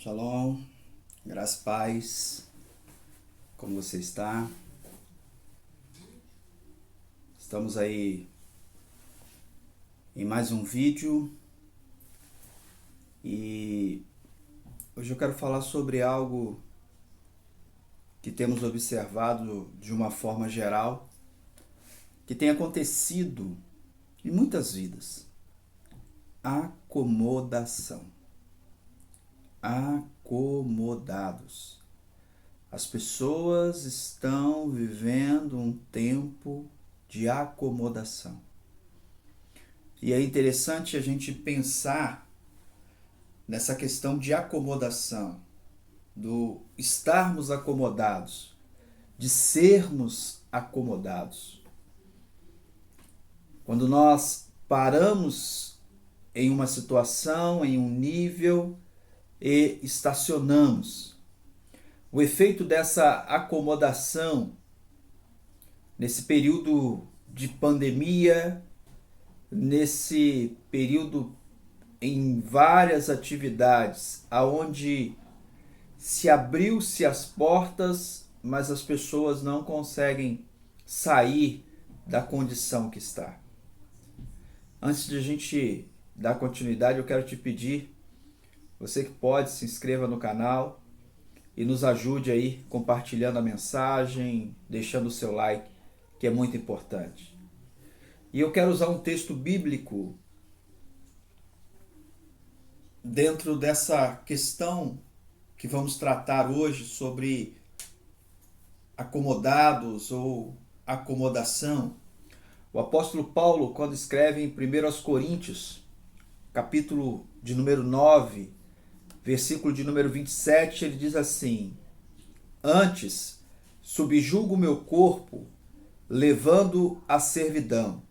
Shalom, graça e paz, como você está? Estamos aí em mais um vídeo e hoje eu quero falar sobre algo que temos observado de uma forma geral, que tem acontecido em muitas vidas: acomodação. Acomodados. As pessoas estão vivendo um tempo de acomodação. E é interessante a gente pensar nessa questão de acomodação, do estarmos acomodados, de sermos acomodados. Quando nós paramos em uma situação, em um nível e estacionamos, o efeito dessa acomodação nesse período de pandemia, nesse período em várias atividades, aonde se abriu-se as portas, mas as pessoas não conseguem sair da condição que está. Antes de a gente dar continuidade, eu quero te pedir, você que pode, se inscreva no canal e nos ajude aí compartilhando a mensagem, deixando o seu like, que é muito importante. E eu quero usar um texto bíblico dentro dessa questão que vamos tratar hoje sobre acomodados ou acomodação. O apóstolo Paulo, quando escreve em 1 Coríntios, capítulo de número 9, versículo de número 27, ele diz assim: antes, subjugo o meu corpo, levando a servidão,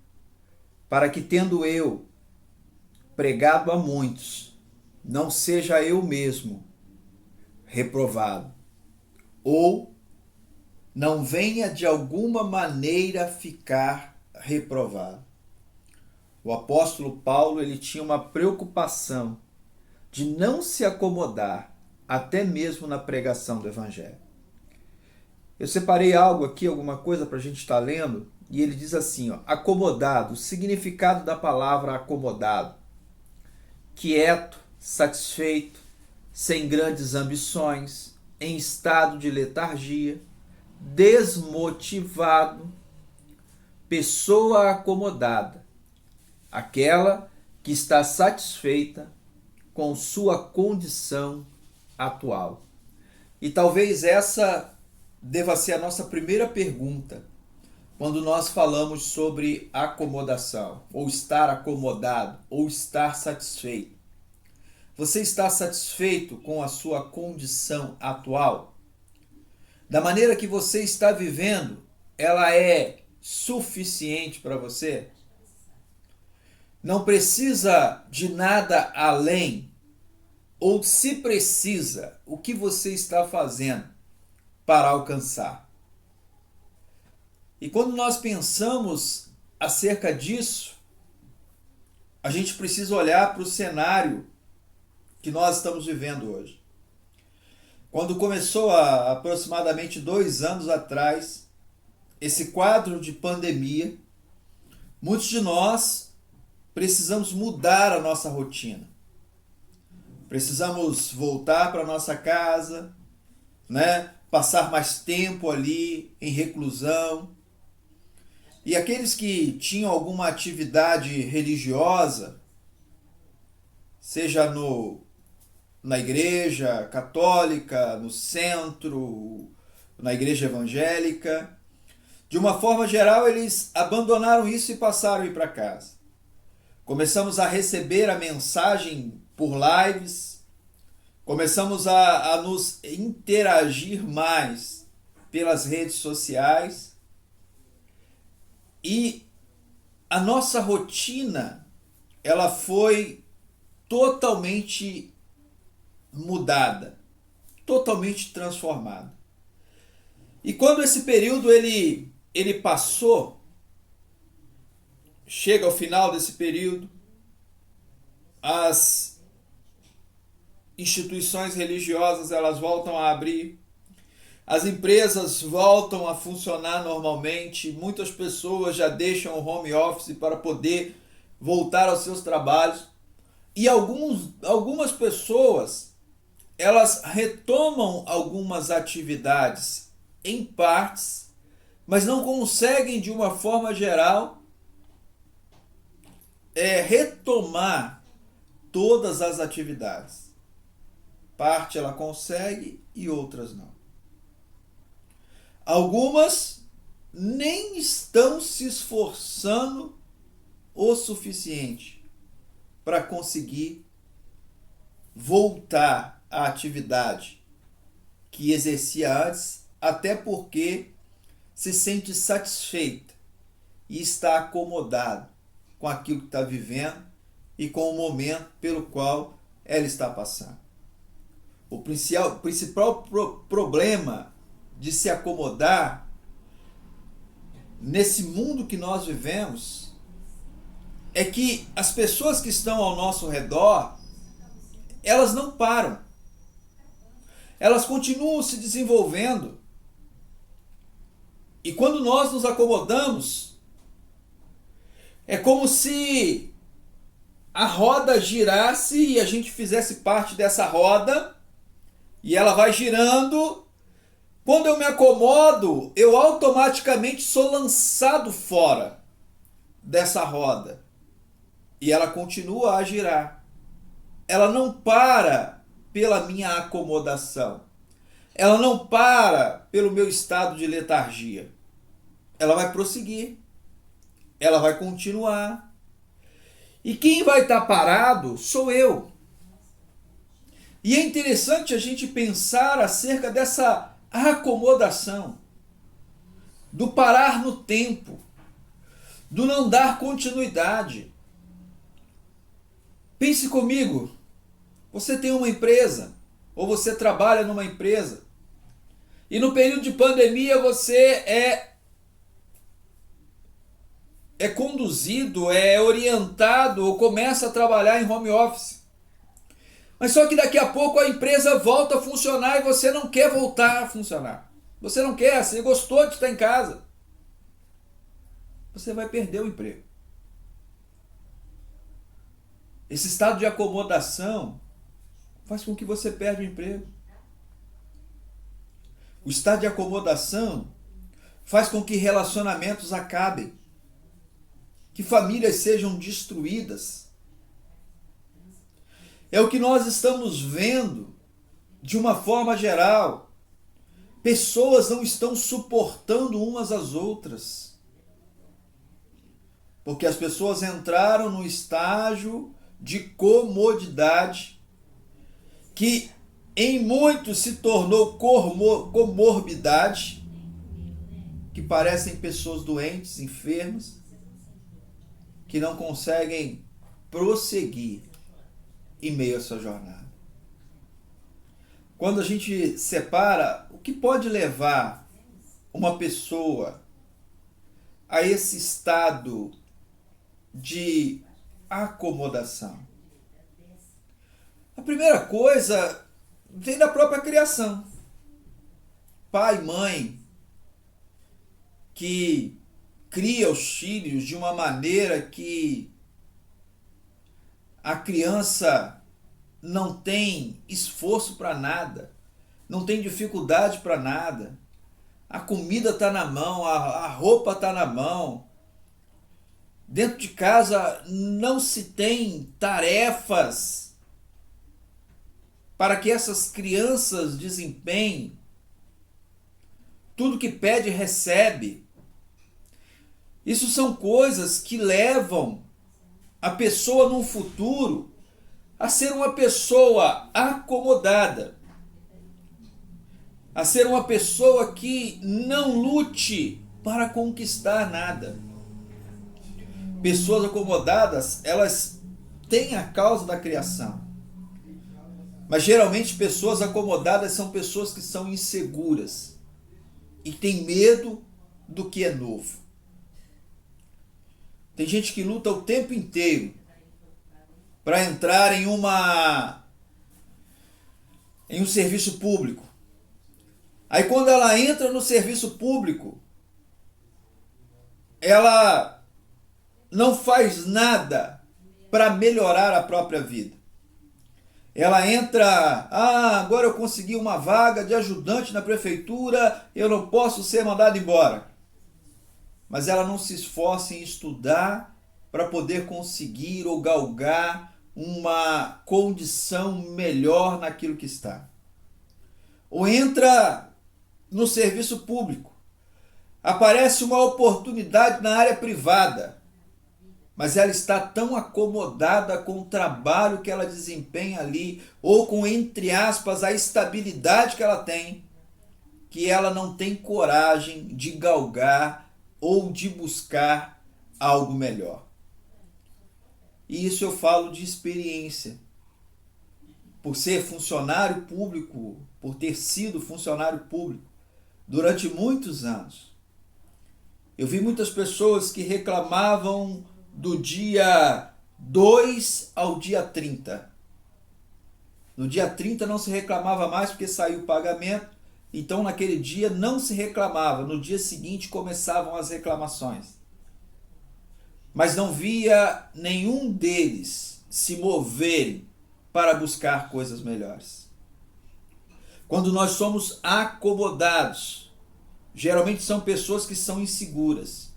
para que, tendo eu pregado a muitos, não seja eu mesmo reprovado, ou não venha de alguma maneira ficar reprovado. O apóstolo Paulo, ele tinha uma preocupação de não se acomodar, até mesmo na pregação do evangelho. Eu separei algo aqui, alguma coisa para a gente estar lendo, e ele diz assim, ó, acomodado, o significado da palavra acomodado: quieto, satisfeito, sem grandes ambições, em estado de letargia, desmotivado, pessoa acomodada, aquela que está satisfeita com sua condição atual. E talvez essa deva ser a nossa primeira pergunta quando nós falamos sobre acomodação, ou estar acomodado, ou estar satisfeito. Você está satisfeito com a sua condição atual? Da maneira que você está vivendo, ela é suficiente para você? Não precisa de nada além? Ou se precisa, o que você está fazendo para alcançar? E quando nós pensamos acerca disso, a gente precisa olhar para o cenário que nós estamos vivendo hoje. Quando começou há aproximadamente 2 anos atrás, esse quadro de pandemia, muitos de nós precisamos mudar a nossa rotina. Precisamos voltar para a nossa casa, né? Passar mais tempo ali em reclusão. E aqueles que tinham alguma atividade religiosa, seja na igreja católica, no centro, na igreja evangélica, de uma forma geral eles abandonaram isso e passaram a ir para casa. Começamos a receber a mensagem por lives, começamos a nos interagir mais pelas redes sociais, e a nossa rotina ela foi totalmente mudada, totalmente transformada. E quando esse período ele passou, chega ao final desse período, as instituições religiosas elas voltam a abrir, as empresas voltam a funcionar normalmente, muitas pessoas já deixam o home office para poder voltar aos seus trabalhos, e algumas pessoas elas retomam algumas atividades em partes, mas não conseguem de uma forma geral retomar todas as atividades. Parte ela consegue e outras não. Algumas nem estão se esforçando o suficiente para conseguir voltar à atividade que exercia antes, até porque se sente satisfeita e está acomodado com aquilo que está vivendo e com o momento pelo qual ela está passando. O principal problema de se acomodar nesse mundo que nós vivemos é que as pessoas que estão ao nosso redor, elas não param. Elas continuam se desenvolvendo. E quando nós nos acomodamos, é como se a roda girasse e a gente fizesse parte dessa roda, e ela vai girando. Quando eu me acomodo, eu automaticamente sou lançado fora dessa roda. E ela continua a girar. Ela não para pela minha acomodação. Ela não para pelo meu estado de letargia. Ela vai prosseguir. Ela vai continuar. E quem vai estar parado sou eu. E é interessante a gente pensar acerca dessa acomodação, do parar no tempo, do não dar continuidade. Pense comigo, você tem uma empresa, ou você trabalha numa empresa, e no período de pandemia você é conduzido, é orientado, ou começa a trabalhar em home office. Mas só que daqui a pouco a empresa volta a funcionar e você não quer voltar a funcionar. Você não quer, você gostou de estar em casa. Você vai perder o emprego. Esse estado de acomodação faz com que você perca o emprego. O estado de acomodação faz com que relacionamentos acabem, que famílias sejam destruídas. É o que nós estamos vendo de uma forma geral. Pessoas não estão suportando umas às outras. Porque as pessoas entraram no estágio de comodidade que em muitos se tornou comorbidade, que parecem pessoas doentes, enfermas, que não conseguem prosseguir em meio à sua jornada. Quando a gente separa, o que pode levar uma pessoa a esse estado de acomodação? A primeira coisa vem da própria criação. Pai, mãe, que cria os filhos de uma maneira que a criança não tem esforço para nada, não tem dificuldade para nada. A comida está na mão, a roupa está na mão. Dentro de casa não se tem tarefas para que essas crianças desempenhem. Tudo que pede, recebe. Isso são coisas que levam a pessoa no futuro a ser uma pessoa acomodada, a ser uma pessoa que não lute para conquistar nada. Pessoas acomodadas, elas têm a causa da criação. Mas geralmente pessoas acomodadas são pessoas que são inseguras e têm medo do que é novo. Tem gente que luta o tempo inteiro para entrar em uma em um serviço público. Aí quando ela entra no serviço público, ela não faz nada para melhorar a própria vida. Ela entra, agora eu consegui uma vaga de ajudante na prefeitura, eu não posso ser mandado embora. Mas ela não se esforça em estudar para poder conseguir ou galgar uma condição melhor naquilo que está. Ou entra no serviço público, aparece uma oportunidade na área privada, mas ela está tão acomodada com o trabalho que ela desempenha ali, ou com, entre aspas, a estabilidade que ela tem, que ela não tem coragem de galgar ou de buscar algo melhor. E isso eu falo de experiência. Por ser funcionário público, por ter sido funcionário público durante muitos anos, eu vi muitas pessoas que reclamavam do dia 2 ao dia 30. No dia 30 não se reclamava mais porque saiu o pagamento, então naquele dia não se reclamava, no dia seguinte começavam as reclamações. Mas não via nenhum deles se moverem para buscar coisas melhores. Quando nós somos acomodados, geralmente são pessoas que são inseguras,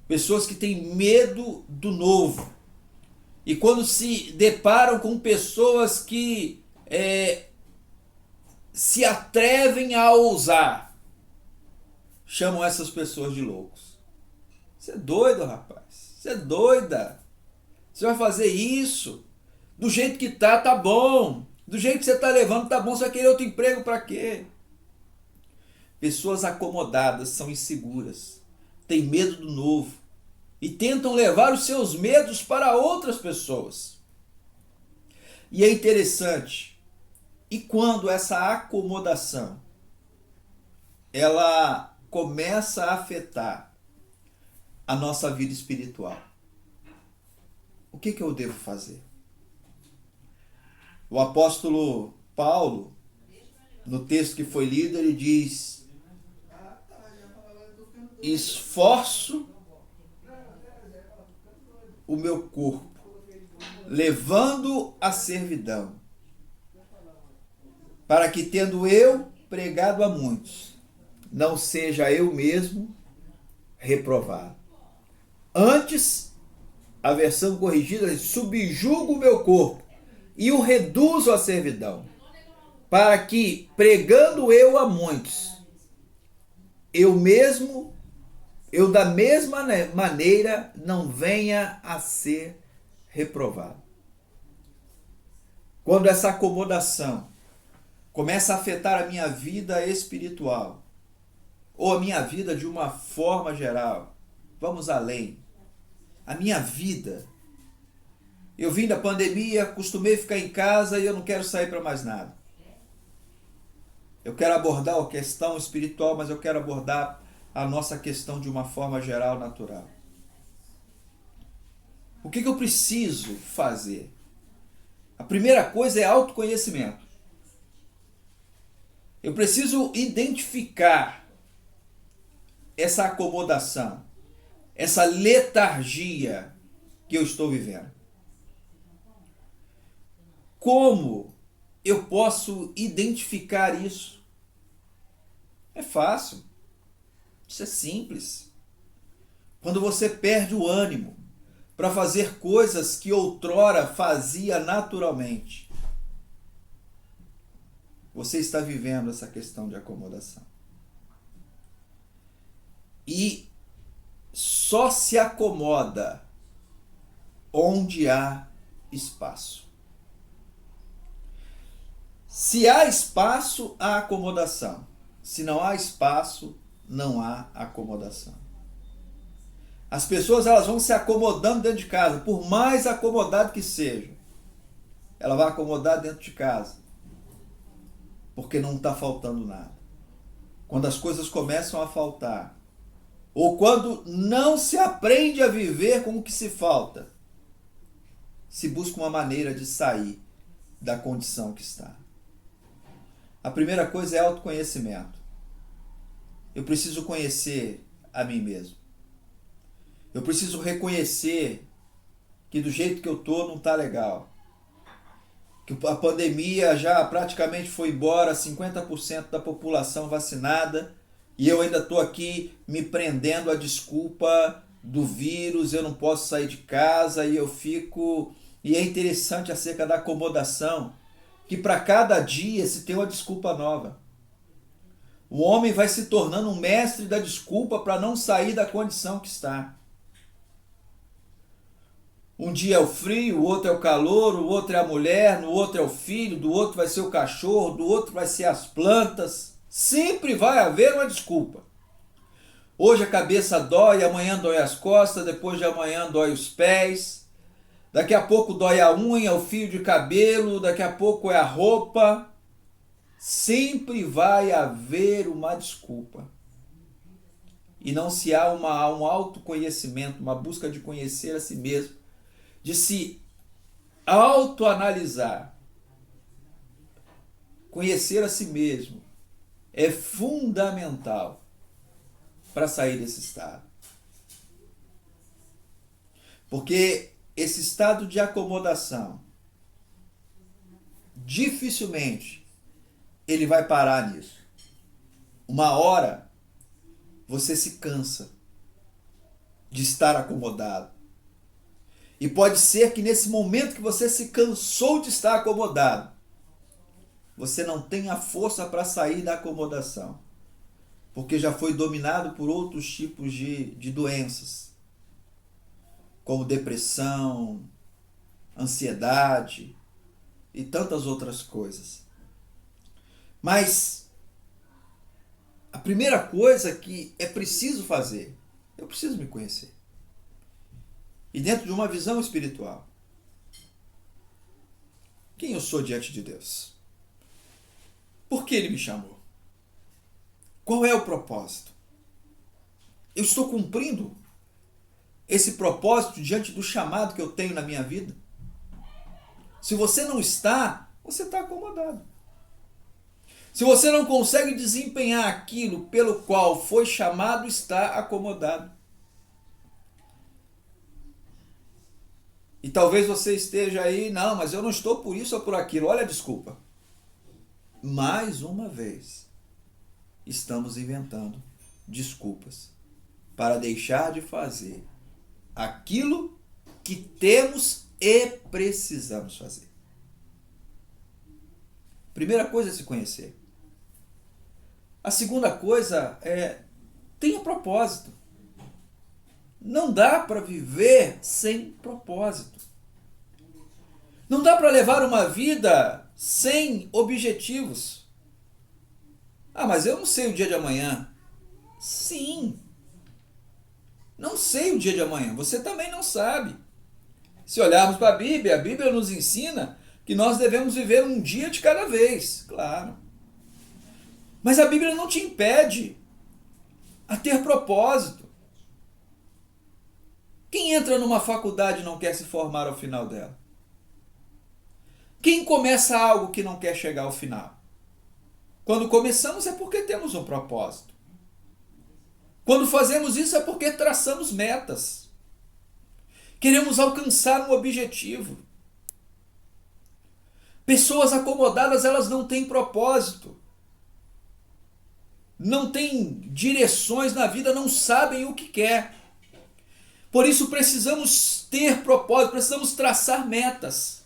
pessoas que têm medo do novo. E quando se deparam com pessoas que se atrevem a ousar, chamam essas pessoas de loucos. Você é doido, rapaz. Você é doida. Você vai fazer isso? Do jeito que tá bom. Do jeito que você tá levando, tá bom. Você vai querer outro emprego para quê? Pessoas acomodadas são inseguras, têm medo do novo e tentam levar os seus medos para outras pessoas. E é interessante, e quando essa acomodação ela começa a afetar a nossa vida espiritual, o que eu devo fazer? O apóstolo Paulo, no texto que foi lido, ele diz: esforço o meu corpo, levando a servidão, para que, tendo eu pregado a muitos, não seja eu mesmo reprovado. Antes, a versão corrigida diz: subjugo o meu corpo e o reduzo à servidão, para que, pregando eu a muitos, eu da mesma maneira não venha a ser reprovado. Quando essa acomodação começa a afetar a minha vida espiritual, ou a minha vida de uma forma geral, vamos além. A minha vida, eu vim da pandemia, acostumei a ficar em casa e eu não quero sair para mais nada. Eu quero abordar a questão espiritual, mas eu quero abordar a nossa questão de uma forma geral, natural. O que eu preciso fazer? A primeira coisa é autoconhecimento. Eu preciso identificar essa acomodação, essa letargia que eu estou vivendo. Como eu posso identificar isso? É fácil. Isso é simples. Quando você perde o ânimo para fazer coisas que outrora fazia naturalmente, você está vivendo essa questão de acomodação. E só se acomoda onde há espaço. Se há espaço, há acomodação. Se não há espaço, não há acomodação. As pessoas elas vão se acomodando dentro de casa, por mais acomodado que seja. Ela vai acomodar dentro de casa, porque não está faltando nada. Quando as coisas começam a faltar, ou quando não se aprende a viver com o que se falta, se busca uma maneira de sair da condição que está. A primeira coisa é autoconhecimento. Eu preciso conhecer a mim mesmo. Eu preciso reconhecer que do jeito que eu tô não tá legal. Que a pandemia já praticamente foi embora, 50% da população vacinada, e eu ainda estou aqui me prendendo à desculpa do vírus, eu não posso sair de casa, e eu fico... E é interessante acerca da acomodação, que para cada dia se tem uma desculpa nova. O homem vai se tornando um mestre da desculpa para não sair da condição que está. Um dia é o frio, o outro é o calor, o outro é a mulher, no outro é o filho, do outro vai ser o cachorro, do outro vai ser as plantas. Sempre vai haver uma desculpa. Hoje a cabeça dói, amanhã dói as costas, depois de amanhã dói os pés. Daqui a pouco dói a unha, o fio de cabelo, daqui a pouco é a roupa. Sempre vai haver uma desculpa. E não se há um autoconhecimento, uma busca de conhecer a si mesmo, de se autoanalisar, conhecer a si mesmo, é fundamental para sair desse estado. Porque esse estado de acomodação, dificilmente ele vai parar nisso. Uma hora você se cansa de estar acomodado. E pode ser que nesse momento que você se cansou de estar acomodado, você não tenha força para sair da acomodação, porque já foi dominado por outros tipos de doenças, como depressão, ansiedade e tantas outras coisas. Mas a primeira coisa que é preciso fazer, eu preciso me conhecer. E dentro de uma visão espiritual, quem eu sou diante de Deus? Por que Ele me chamou? Qual é o propósito? Eu estou cumprindo esse propósito diante do chamado que eu tenho na minha vida? Se você não está, você está acomodado. Se você não consegue desempenhar aquilo pelo qual foi chamado, está acomodado. E talvez você esteja aí, não, mas eu não estou por isso ou por aquilo. Olha a desculpa. Mais uma vez, estamos inventando desculpas para deixar de fazer aquilo que temos e precisamos fazer. Primeira coisa é se conhecer. A segunda coisa é tenha propósito. Não dá para viver sem propósito. Não dá para levar uma vida sem objetivos. Ah, mas eu não sei o dia de amanhã. Sim. Não sei o dia de amanhã. Você também não sabe. Se olharmos para a Bíblia nos ensina que nós devemos viver um dia de cada vez. Claro. Mas a Bíblia não te impede a ter propósito. Quem entra numa faculdade não quer se formar ao final dela? Quem começa algo que não quer chegar ao final? Quando começamos é porque temos um propósito. Quando fazemos isso é porque traçamos metas. Queremos alcançar um objetivo. Pessoas acomodadas, elas não têm propósito. Não têm direções na vida, não sabem o que quer. Por isso precisamos ter propósito, precisamos traçar metas.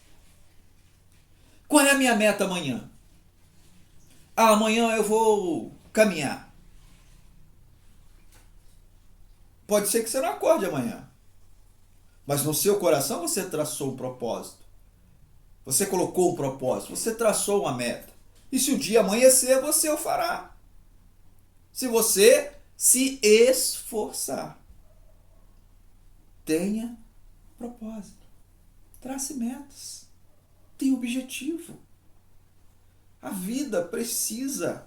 Qual é a minha meta amanhã? Ah, amanhã eu vou caminhar. Pode ser que você não acorde amanhã. Mas no seu coração você traçou um propósito. Você colocou um propósito, você traçou uma meta. E se o dia amanhecer, você o fará. Se você se esforçar. Tenha propósito. Trace metas. Tenha objetivo. A vida precisa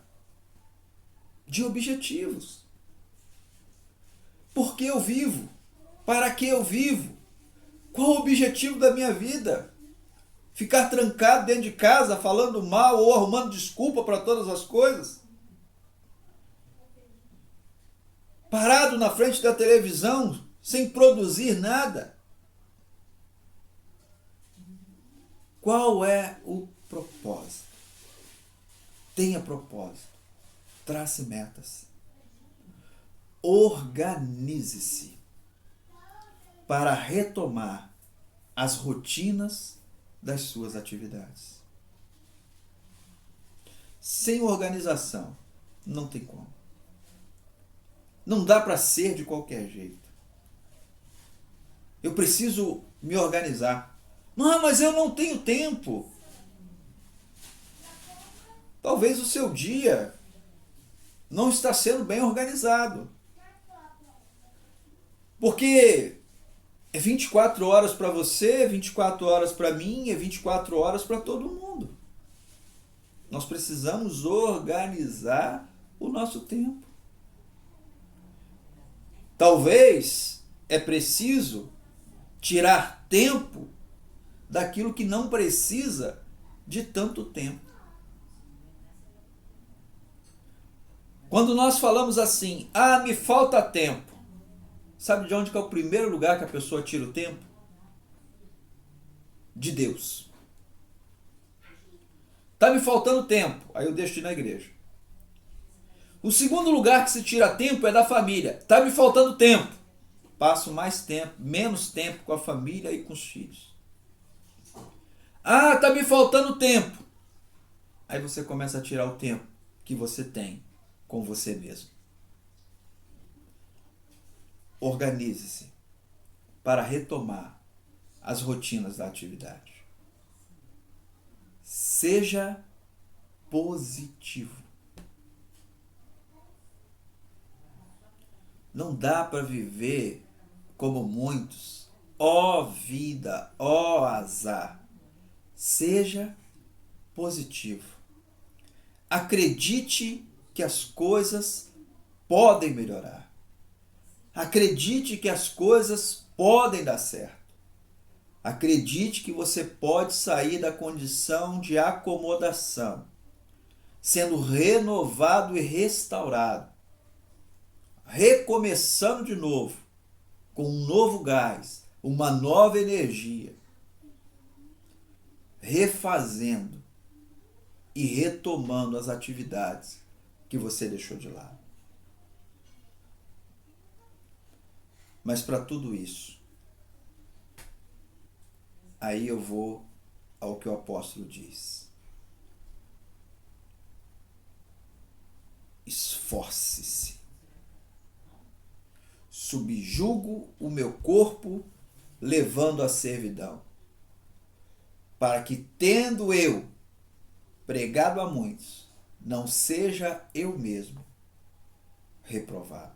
de objetivos. Por que eu vivo? Para que eu vivo? Qual o objetivo da minha vida? Ficar trancado dentro de casa, falando mal ou arrumando desculpa para todas as coisas? Parado na frente da televisão, sem produzir nada? Qual é o propósito? Tenha propósito. Trace metas. Organize-se para retomar as rotinas das suas atividades. Sem organização, não tem como. Não dá para ser de qualquer jeito. Eu preciso me organizar. Não, mas eu não tenho tempo. Talvez o seu dia não está sendo bem organizado. Porque é 24 horas para você, 24 horas para mim, é 24 horas para todo mundo. Nós precisamos organizar o nosso tempo. Talvez é preciso tirar tempo daquilo que não precisa de tanto tempo. Quando nós falamos assim, me falta tempo, sabe de onde que é o primeiro lugar que a pessoa tira o tempo? De Deus. Tá me faltando tempo, aí eu deixo de ir na igreja. O segundo lugar que se tira tempo é da família. Tá me faltando tempo. Passo mais tempo, menos tempo com a família e com os filhos. Tá me faltando tempo. Aí você começa a tirar o tempo que você tem com você mesmo. Organize-se para retomar as rotinas da atividade. Seja positivo. Não dá para viver como muitos. Ó vida, ó azar. Seja positivo. Acredite que as coisas podem melhorar. Acredite que as coisas podem dar certo. Acredite que você pode sair da condição de acomodação, sendo renovado e restaurado, recomeçando de novo, com um novo gás, uma nova energia, refazendo e retomando as atividades que você deixou de lado. Mas para tudo isso, aí eu vou ao que o apóstolo diz. Esforce-se. Subjugo o meu corpo, levando a servidão, para que, tendo eu pregado a muitos, não seja eu mesmo reprovado.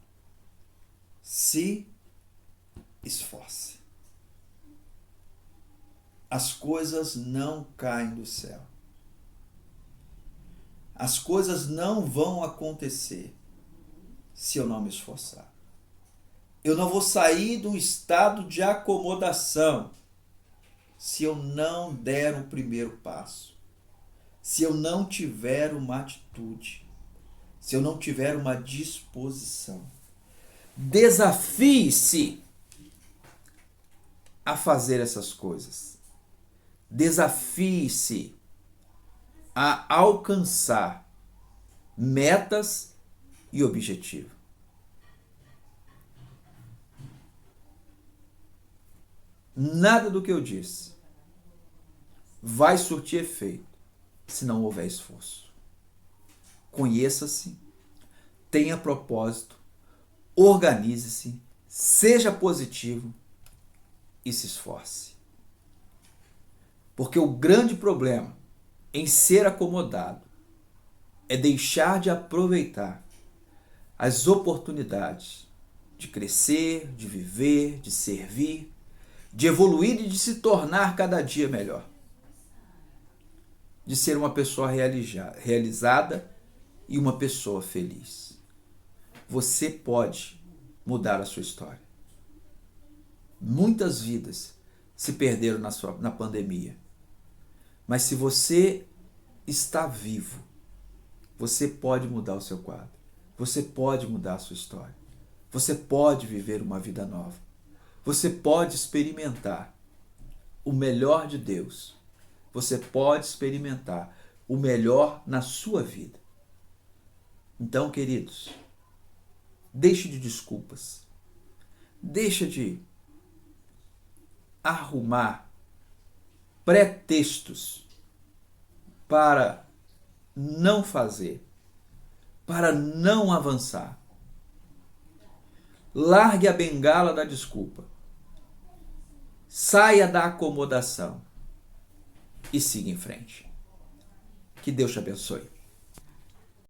Se esforce. As coisas não caem do céu. As coisas não vão acontecer se eu não me esforçar. Eu não vou sair de um estado de acomodação se eu não der o primeiro passo. Se eu não tiver uma atitude. Se eu não tiver uma disposição. Desafie-se a fazer essas coisas. Desafie-se a alcançar metas e objetivos. Nada do que eu disse vai surtir efeito se não houver esforço. Conheça-se, tenha propósito, organize-se, seja positivo e se esforce. Porque o grande problema em ser acomodado é deixar de aproveitar as oportunidades de crescer, de viver, de servir, de evoluir e de se tornar cada dia melhor. De ser uma pessoa realizada e uma pessoa feliz. Você pode mudar a sua história. Muitas vidas se perderam na pandemia. Mas se você está vivo, você pode mudar o seu quadro. Você pode mudar a sua história. Você pode viver uma vida nova. Você pode experimentar o melhor de Deus. Você pode experimentar o melhor na sua vida. Então, queridos, deixe de desculpas. Deixa de arrumar pretextos para não fazer, para não avançar. Largue a bengala da desculpa. Saia da acomodação e siga em frente. Que Deus te abençoe.